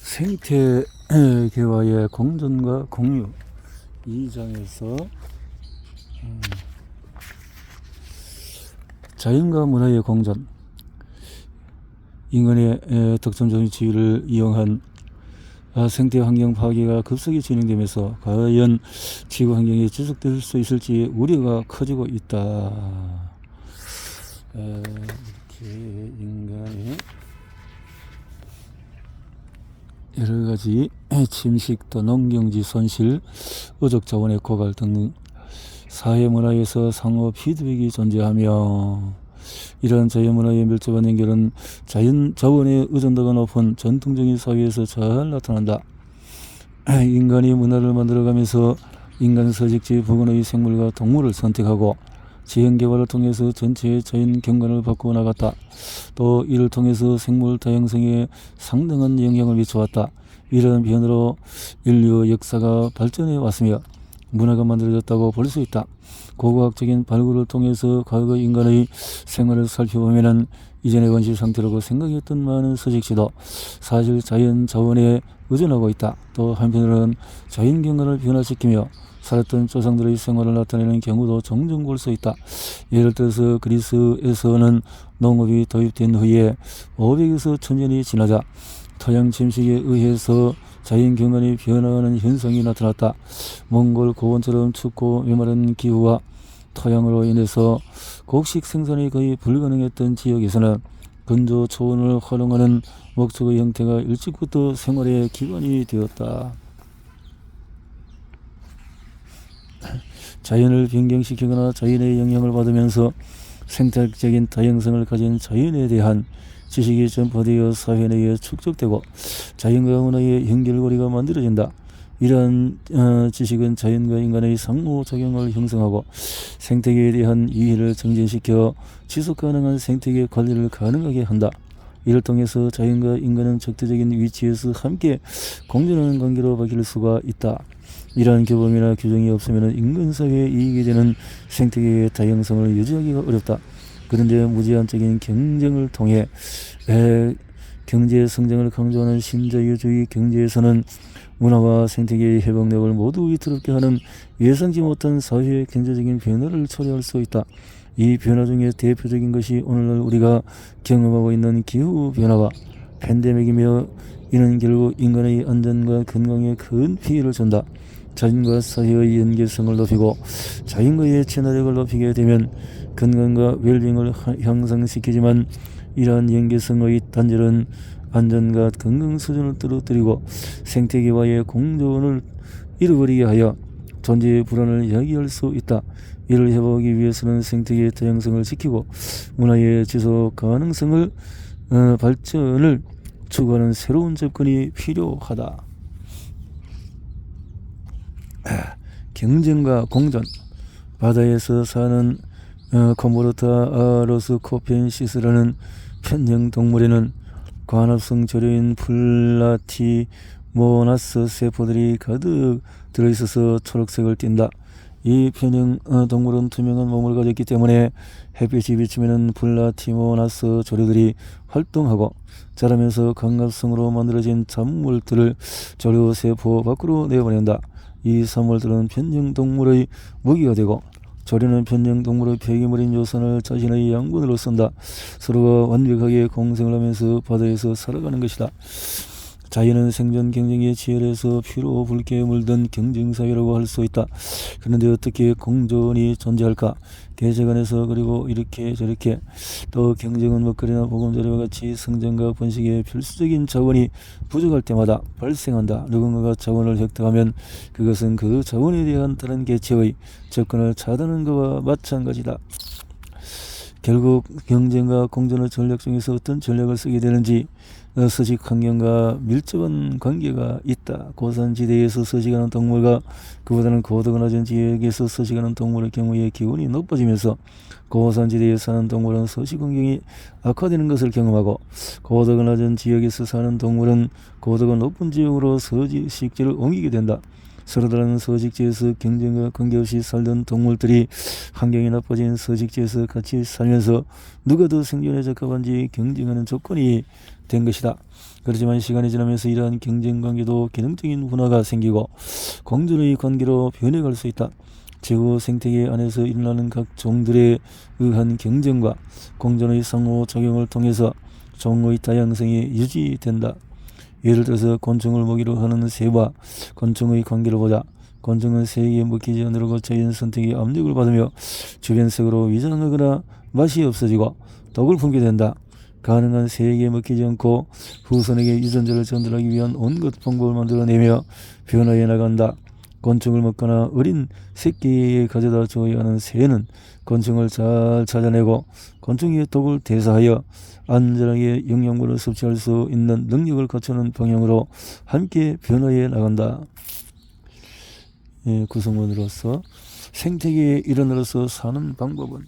생태계와의 공존과 공유 2장에서 자연과 문화의 공존, 인간의 독점적인 지위를 이용한 생태환경 파괴가 급속히 진행되면서 과연 지구 환경이 지속될 수 있을지 우려가 커지고 있다. 이렇게 인간의 여러가지 침식 또 농경지 손실, 어족 자원의 고갈 등 사회 문화에서 상호 피드백이 존재하며, 이러한 자연문화의 밀접한 연결은 자연 자원의 의존도가 높은 전통적인 사회에서 잘 나타난다. 인간이 문화를 만들어가면서 인간 서식지 부근의 생물과 동물을 선택하고 지형개발을 통해서 전체의 자연 경관을 바꾸어 나갔다. 또 이를 통해서 생물 다양성에 상당한 영향을 미쳐왔다. 이러한 변화로 인류 역사가 발전해 왔으며 문화가 만들어졌다고 볼 수 있다. 고고학적인 발굴을 통해서 과거 인간의 생활을 살펴보면 이전의 원시 상태라고 생각했던 많은 서식지도 사실 자연 자원에 의존하고 있다. 또 한편으로는 자연 경관을 변화시키며 살았던 조상들의 생활을 나타내는 경우도 종종 볼 수 있다. 예를 들어서 그리스에서는 농업이 도입된 후에 500에서 1000년이 지나자 토양 침식에 의해서 자연 경관이 변화하는 현상이 나타났다. 몽골 고원처럼 춥고 메마른 기후와 토양으로 인해서 곡식 생산이 거의 불가능했던 지역에서는 건조 초원을 활용하는 목축의 형태가 일찍부터 생활의 기반이 되었다. 자연을 변경시키거나 자연의 영향을 받으면서 생태학적인 다양성을 가진 자연에 대한 지식이 전파되어 사회 내에 축적되고 자연과 문화의 연결고리가 만들어진다. 이러한 지식은 자연과 인간의 상호작용을 형성하고 생태계에 대한 이해를 정진시켜 지속가능한 생태계 관리를 가능하게 한다. 이를 통해서 자연과 인간은 적대적인 위치에서 함께 공존하는 관계로 바뀔 수가 있다. 이러한 규범이나 규정이 없으면 인간사회에 이익이 되는 생태계의 다양성을 유지하기가 어렵다. 그런데 무제한적인 경쟁을 통해 경제 성장을 강조하는 신자유주의 경제에서는 문화와 생태계의 회복력을 모두 위태롭게 하는 예상치 못한 사회의 경제적인 변화를 초래할 수 있다. 이 변화 중에 대표적인 것이 오늘날 우리가 경험하고 있는 기후변화와 팬데믹이며, 이는 결국 인간의 안전과 건강에 큰 피해를 준다. 자연과 사회의 연계성을 높이고 자연과의 친화력을 높이게 되면 건강과 웰빙을 향상시키지만, 이러한 연계성의 단절은 안전과 건강 수준을 떨어뜨리고 생태계와의 공존을 잃어버리게 하여 존재의 불안을 야기할 수 있다. 이를 회복하기 위해서는 생태계의 다양성을 지키고 문화의 지속 가능성을 발전을 추구하는 새로운 접근이 필요하다. 경쟁과 공존. 바다에서 사는 코모르타 로스코펜시스라는 편형 동물에는 관합성 조류인 플라티모나스 세포들이 가득 들어있어서 초록색을 띈다. 이 편형 동물은 투명한 몸을 가졌기 때문에 햇빛이 비치면 플라티모나스 조류들이 활동하고 자라면서 광합성으로 만들어진 산물들을 조류 세포 밖으로 내보낸다. 이 산물들은 편형 동물의 먹이가 되고 조류는 편형 동물의 폐기물인 요산을 자신의 양분으로 쓴다. 서로가 완벽하게 공생을 하면서 바다에서 살아가는 것이다. 자연은 생존 경쟁에 치열해서 피로 붉게 물든 경쟁사회라고 할 수 있다. 그런데 어떻게 공존이 존재할까? 개체간에서 그리고 이렇게 저렇게 또 경쟁은 먹거리나 보금자리와 같이 성장과 번식의 필수적인 자원이 부족할 때마다 발생한다. 누군가가 자원을 획득하면 그것은 그 자원에 대한 다른 개체의 접근을 차단하는 것과 마찬가지다. 결국 경쟁과 공존의 전략 중에서 어떤 전략을 쓰게 되는지 서식 환경과 밀접한 관계가 있다. 고산지대에서 서식하는 동물과 그보다는 고도가 낮은 지역에서 서식하는 동물의 경우에 기온이 높아지면서 고산지대에 사는 동물은 서식 환경이 악화되는 것을 경험하고, 고도가 낮은 지역에서 사는 동물은 고도가 높은 지역으로 서식지를 옮기게 된다. 서로 다른 서식지에서 경쟁과 관계없이 살던 동물들이 환경이 나빠진 서식지에서 같이 살면서 누가 더 생존에 적합한지 경쟁하는 조건이 된 것이다. 그렇지만 시간이 지나면서 이러한 경쟁관계도 기능적인 분화가 생기고 공존의 관계로 변해갈 수 있다. 지구 생태계 안에서 일어나는 각 종들에 의한 경쟁과 공존의 상호작용을 통해서 종의 다양성이 유지된다. 예를 들어서 곤충을 먹이로 하는 새와 곤충의 관계를 보자. 곤충은 새에게 먹히지 않으려고 자연 선택의 압력을 받으며 주변 색으로 위장하거나 맛이 없어지고 독을 품게 된다. 가능한 새에게 먹히지 않고 후손에게 유전자를 전달하기 위한 온갖 방법을 만들어내며 변화해 나간다. 곤충을 먹거나 어린 새끼에 가져다 줘야 하는 새는 곤충을 잘 찾아내고 곤충의 독을 대사하여 안전하게 영양분을 섭취할 수 있는 능력을 갖추는 방향으로 함께 변화해 나간다. 구성원으로서 생태계의 일원으로서 사는 방법은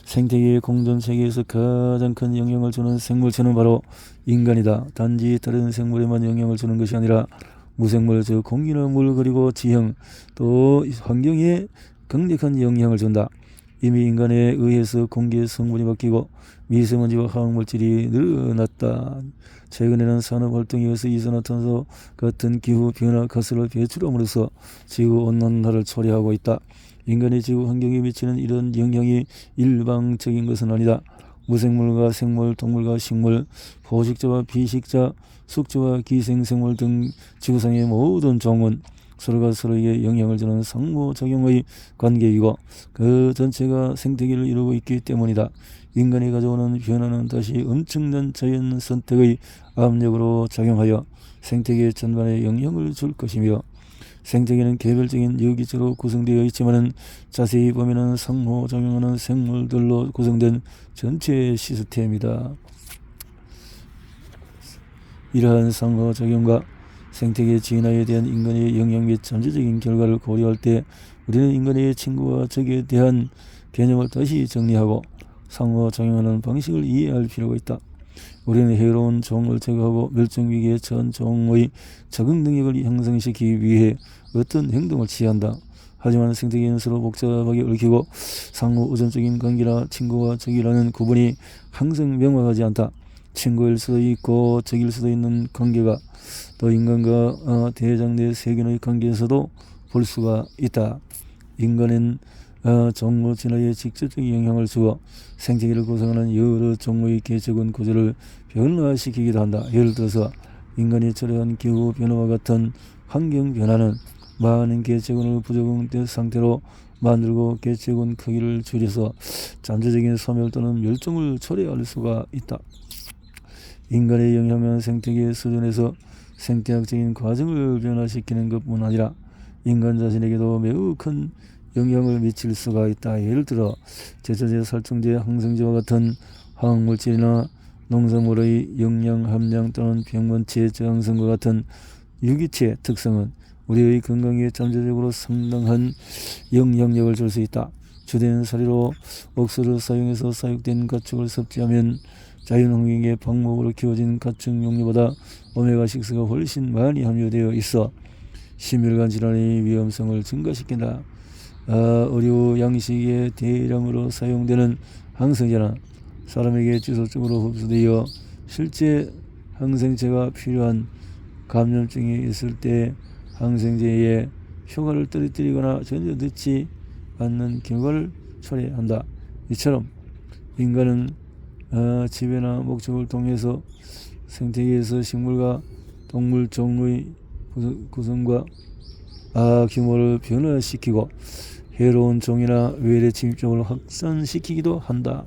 생태계의 공존체계에서 가장 큰 영향을 주는 생물체는 바로 인간이다. 단지 다른 생물에만 영향을 주는 것이 아니라 무생물, 즉 공기나 물 그리고 지형 또 환경에 강력한 영향을 준다. 이미 인간에 의해서 공기의 성분이 바뀌고 미세먼지와 화학물질이 늘어났다. 최근에는 산업활동에 의해서 이산화탄소 같은 기후변화 가스를 배출함으로써 지구온난화를 초래하고 있다. 인간의 지구 환경에 미치는 이런 영향이 일방적인 것은 아니다. 무생물과 생물, 동물과 식물, 포식자와 비식자, 숙주와 기생생물 등 지구상의 모든 종은 서로가 서로에게 영향을 주는 상호작용의 관계이고 그 전체가 생태계를 이루고 있기 때문이다. 인간이 가져오는 변화는 다시 엄청난 자연 선택의 압력으로 작용하여 생태계 전반에 영향을 줄 것이며 생태계는 개별적인 유기체로 구성되어 있지만 자세히 보면 상호작용하는 생물들로 구성된 전체 시스템이다. 이러한 상호작용과 생태계 진화에 대한 인간의 영향 및 잠재적인 결과를 고려할 때 우리는 인간의 친구와 적에 대한 개념을 다시 정리하고 상호작용하는 방식을 이해할 필요가 있다. 우리는 해로운 종을 제거하고 멸종위기에 처한 종의 적응 능력을 향상시키기 위해 어떤 행동을 취한다. 하지만 생태계는 서로 복잡하게 얽히고 상호 우선적인 관계라 친구와 적이라는 구분이 항상 명확하지 않다. 친구일 수도 있고 적일 수도 있는 관계가 또 인간과 대장 내 세균의 관계에서도 볼 수가 있다. 인간은 종의 진화에 직접적인 영향을 주어 생태계를 구성하는 여러 종의 개체군 구조를 변화시키기도 한다. 예를 들어서 인간이 초래한 기후 변화와 같은 환경 변화는 많은 개체군을 부적응된 상태로 만들고 개체군 크기를 줄여서 잠재적인 소멸 또는 멸종을 초래할 수가 있다. 인간의 영향은 생태계 수준에서 생태학적인 과정을 변화시키는 것뿐 아니라 인간 자신에게도 매우 큰 영향을 미칠 수가 있다. 예를 들어 제초제, 살충제, 항생제와 같은 화학물질이나 농산물의 영양 함량 또는 병원체 저항성과 같은 유기체 특성은 우리의 건강에 잠재적으로 상당한 영향력을 줄 수 있다. 주된 사료로 옥수를 사용해서 사육된 가축을 섭취하면 자연환경에 방목으로 키워진 가축 용류보다 오메가6가 훨씬 많이 함유되어 있어 심혈관 질환의 위험성을 증가시킨다. 의료 양식에 대량으로 사용되는 항생제는 사람에게 지속적으로 흡수되어 실제 항생제가 필요한 감염증이 있을 때 항생제의 효과를 떨어뜨리거나 전혀 늦지 않는 결과를 초래한다. 이처럼 인간은 지배나 목적을 통해서 생태계에서 식물과 동물 종의 구성과 규모를 변화시키고 해로운 종이나 외래 침입종을 확산시키기도 한다.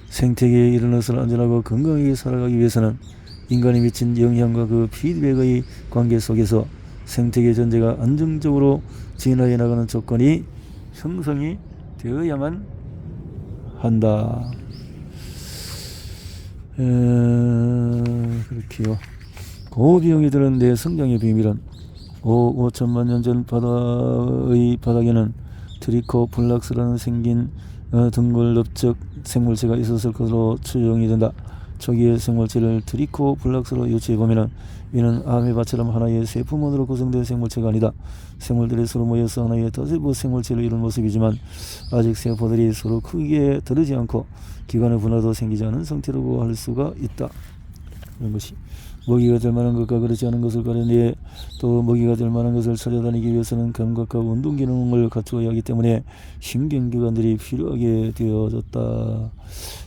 생태계에 이런 것을 안전하고 건강하게 살아가기 위해서는 인간이 미친 영향과 그 피드백의 관계 속에서 생태계 전체가 안정적으로 진화해 나가는 조건이 형성이 되어야만 한다. 그렇게요. 고비용이 드는 내 성장의 비밀은 5천만 년 전 바다의 바닥에는 트리코플락스라는 생긴 둥글넓적 생물체가 있었을 것으로 추정이 된다. 초기의 생물체를 트리코 블락스로 유추해보면 이는 아메바처럼 하나의 세포만으로 구성된 생물체가 아니다. 생물들이 서로 모여서 하나의 다세포 생물체를 이룬 모습이지만 아직 세포들이 서로 크게 다르지 않고 기관의 분화도 생기지 않은 상태라고 할 수가 있다. 이런 것이 먹이가 될 만한 것과 그렇지 않은 것을 가려내 또 먹이가 될 만한 것을 찾아다니기 위해서는 감각과 운동 기능을 갖추어야 하기 때문에 신경기관들이 필요하게 되어졌다.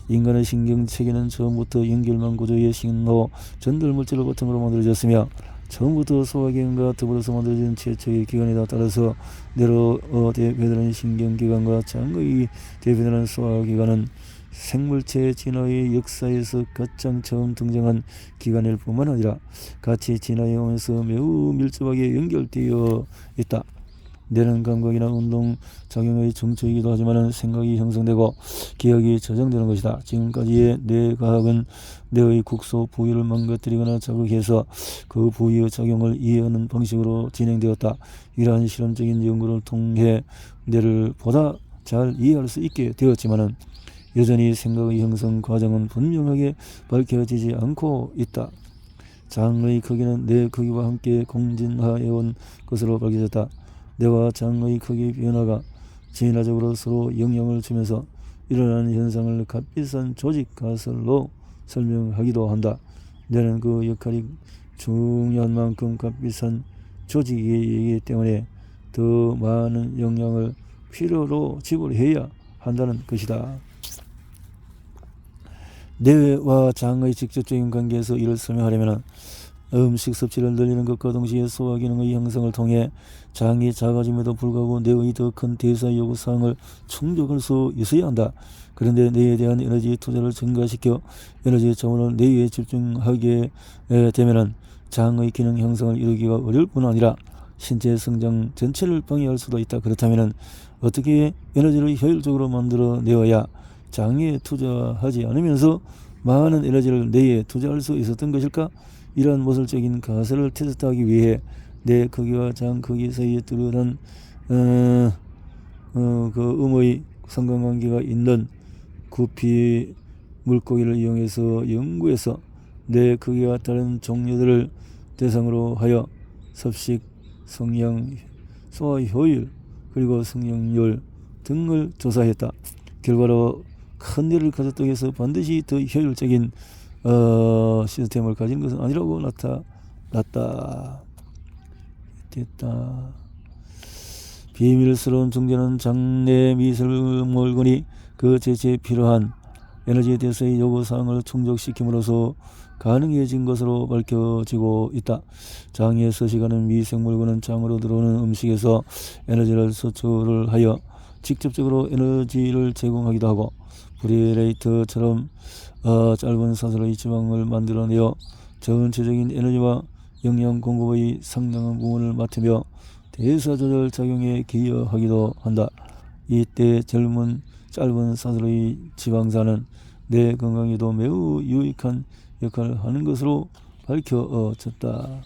인간의 신경체계는 처음부터 연결망 구조의 신호 전달 물질을 바탕으로 만들어졌으며 처음부터 소화기관과 더불어서 만들어진 최초의 기관이다. 따라서 내로 대표되는 신경기관과 장의 대표되는 소화기관은 생물체 진화의 역사에서 가장 처음 등장한 기관일 뿐만 아니라 같이 진화해 오면서 매우 밀접하게 연결되어 있다. 뇌는 감각이나 운동 작용의 정초이기도 하지만 생각이 형성되고 기억이 저장되는 것이다. 지금까지의 뇌과학은 뇌의 국소 부위를 망가뜨리거나 자극해서 그 부위의 작용을 이해하는 방식으로 진행되었다. 이러한 실험적인 연구를 통해 뇌를 보다 잘 이해할 수 있게 되었지만 여전히 생각의 형성 과정은 분명하게 밝혀지지 않고 있다. 장의 크기는 뇌 크기와 함께 공진하여온 것으로 밝혀졌다. 뇌와 장의 크기 변화가 진화적으로 서로 영향을 주면서 일어나는 현상을 값비싼 조직 가설로 설명하기도 한다. 뇌는 그 역할이 중요한 만큼 값비싼 조직이기 때문에 더 많은 영향을 필요로 지불해야 한다는 것이다. 뇌와 장의 직접적인 관계에서 이를 설명하려면 음식 섭취를 늘리는 것과 동시에 소화 기능의 향상을 통해 장이 작아짐에도 불구하고 뇌의 더 큰 대사 요구 사항을 충족할 수 있어야 한다. 그런데 뇌에 대한 에너지 투자를 증가시켜 에너지 자원을 뇌에 집중하게 되면 장의 기능 향상을 이루기가 어려울 뿐 아니라 신체 성장 전체를 방해할 수도 있다. 그렇다면 어떻게 에너지를 효율적으로 만들어 내어야 장에 투자하지 않으면서 많은 에너지를 뇌에 투자할 수 있었던 것일까? 이러한 모설적인 가설을 테스트하기 위해 뇌 크기와 장 크기 사이에 뚜렷한 음의 상관관계가 있는 구피 물고기를 이용해서 연구해서 뇌 크기와 다른 종류들을 대상으로 하여 섭식, 성량, 소화 효율, 그리고 성형률 등을 조사했다. 결과로 큰 뇌를 가졌다고 해서 반드시 더 효율적인 시스템을 가진 것은 아니라고 나타났다. 됐다. 비밀스러운 중재는 장내 미술물건이 그 제체에 필요한 에너지 대사의 요구사항을 충족시킴으로써 가능해진 것으로 밝혀지고 있다. 장에 서식하는 미생물건은 장으로 들어오는 음식에서 에너지를 소출을 하여 직접적으로 에너지를 제공하기도 하고 브리레이터처럼 짧은 사슬의 지방을 만들어내어 전체적인 에너지와 영양 공급의 상당한 부분을 맡으며 대사 조절 작용에 기여하기도 한다. 이때 짧은 사슬의 지방산은 뇌 건강에도 매우 유익한 역할을 하는 것으로 밝혀졌다.